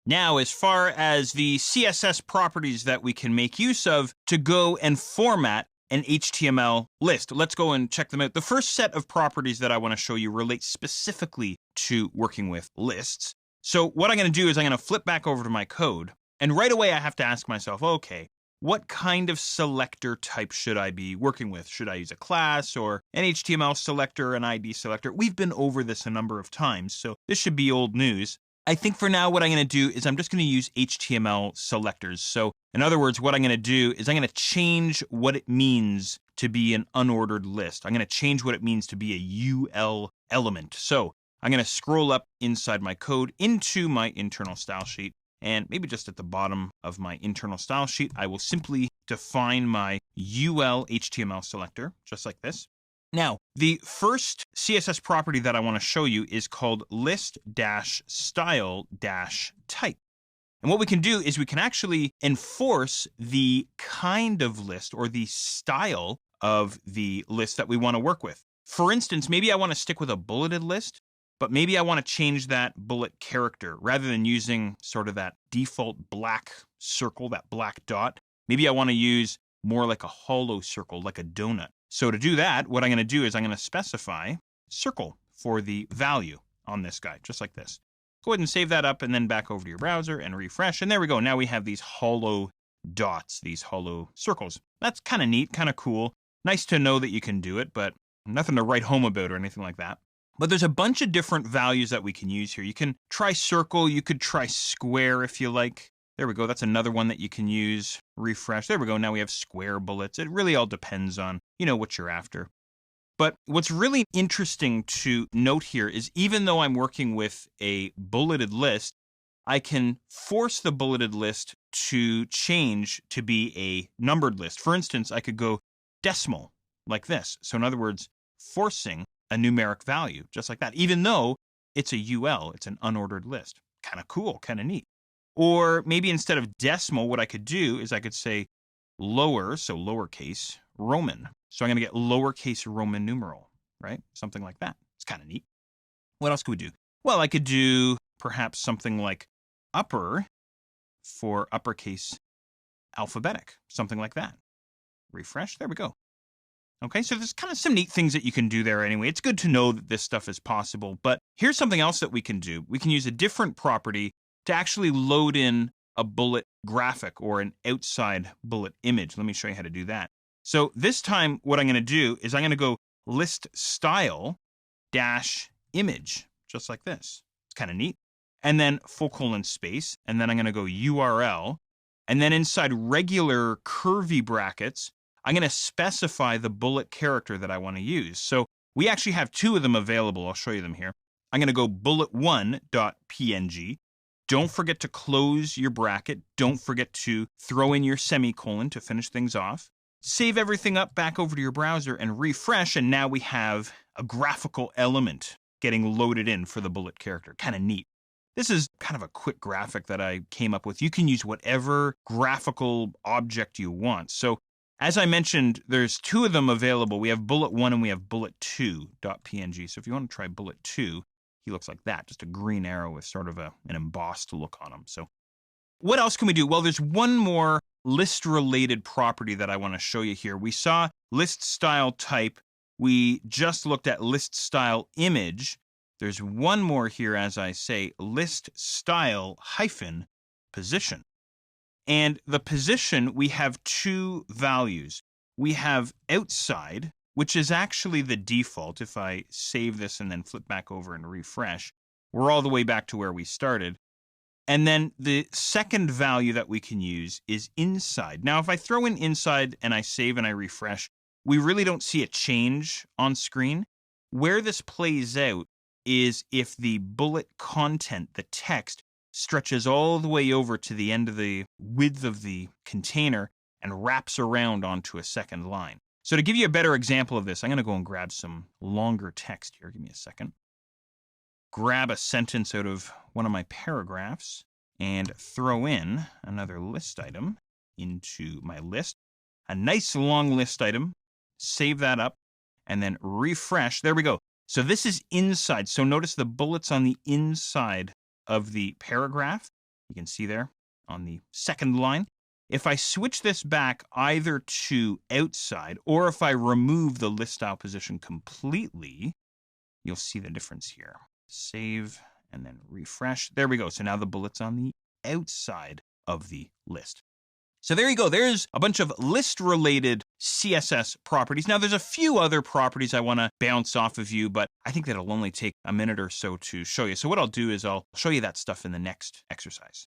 Now, as far as the CSS properties that we can make use of to go and format an HTML list, let's go and check them out. The first set of properties that I want to show you relate specifically to working with lists. So what I'm going to do is I'm going to flip back over to my code, and right away I have to ask myself, okay, what kind of selector type should I be working with? Should I use a class or an HTML selector, an ID selector? We've been over this a number of times, so this should be old news. I think for now what I'm going to do is I'm just going to use HTML selectors. So in other words, what I'm going to do is I'm going to change what it means to be an unordered list. I'm going to change what it means to be a UL element. So I'm going to scroll up inside my code into my internal style sheet. And maybe just at the bottom of my internal style sheet, I will simply define my UL HTML selector, just like this. Now, the first CSS property that I want to show you is called list-style-type. And what we can do is we can actually enforce the kind of list or the style of the list that we want to work with. For instance, maybe I want to stick with a bulleted list, but maybe I want to change that bullet character rather than using sort of that default black circle, that black dot. Maybe I want to use more like a hollow circle, like a donut. So to do that, what I'm going to do is I'm going to specify circle for the value on this guy, just like this. Go ahead and save that up and then back over to your browser and refresh. And there we go. Now we have these hollow dots, these hollow circles. That's kind of neat, kind of cool. Nice to know that you can do it, but nothing to write home about or anything like that. But there's a bunch of different values that we can use here. You can try circle, you could try square if you like. There we go. That's another one that you can use. Refresh. There we go. Now we have square bullets. It really all depends on, what you're after. But what's really interesting to note here is even though I'm working with a bulleted list, I can force the bulleted list to change to be a numbered list. For instance, I could go decimal like this. So in other words, forcing a numeric value just like that, even though it's a UL, it's an unordered list. Kind of cool, kind of neat. Or maybe instead of decimal, what I could do is I could say lower, so lowercase, Roman. So I'm going to get lowercase Roman numeral, right? Something like that. It's kind of neat. What else could we do? Well, I could do perhaps something like upper for uppercase alphabetic, something like that. Refresh. There we go. Okay, so there's kind of some neat things that you can do there anyway. It's good to know that this stuff is possible, but here's something else that we can do. We can use a different property to actually load in a bullet graphic or an outside bullet image. Let me show you how to do that. So this time, what I'm going to do is I'm going to go list style dash image, just like this. It's kind of neat. And then full colon space, and then I'm going to go URL, and then inside regular curvy brackets, I'm going to specify the bullet character that I want to use. So we actually have two of them available. I'll show you them here. I'm going to go bullet1.png. Don't forget to close your bracket. Don't forget to throw in your semicolon to finish things off. Save everything up back over to your browser and refresh, and now we have a graphical element getting loaded in for the bullet character. Kind of neat. This is kind of a quick graphic that I came up with. You can use whatever graphical object you want. So as I mentioned, there's two of them available. We have bullet1 and we have bullet2.png. So if you want to try bullet2, he looks like that, just a green arrow with sort of an embossed look on him. So what else can we do? Well, there's one more list-related property that I want to show you here. We saw list style type. We just looked at list style image. There's one more here, as I say, list style hyphen position. And the position, we have two values. We have outside, which is actually the default. If I save this and then flip back over and refresh, we're all the way back to where we started. And then the second value that we can use is inside. Now, if I throw in inside and I save and I refresh, we really don't see a change on screen. Where this plays out is if the bullet content, the text, stretches all the way over to the end of the width of the container and wraps around onto a second line. So to give you a better example of this, I'm going to go and grab some longer text here. Give me a second. Grab a sentence out of one of my paragraphs and throw in another list item into my list. A nice long list item. Save that up and then refresh. There we go. So this is inside. So notice the bullets on the inside of the paragraph. You can see there on the second line. If I switch this back either to outside or if I remove the list style position completely, you'll see the difference here. Save and then refresh. There we go. So now the bullet's on the outside of the list. So there you go. There's a bunch of list-related CSS properties. Now, there's a few other properties I want to bounce off of you, but I think that'll only take a minute or so to show you. So what I'll do is I'll show you that stuff in the next exercise.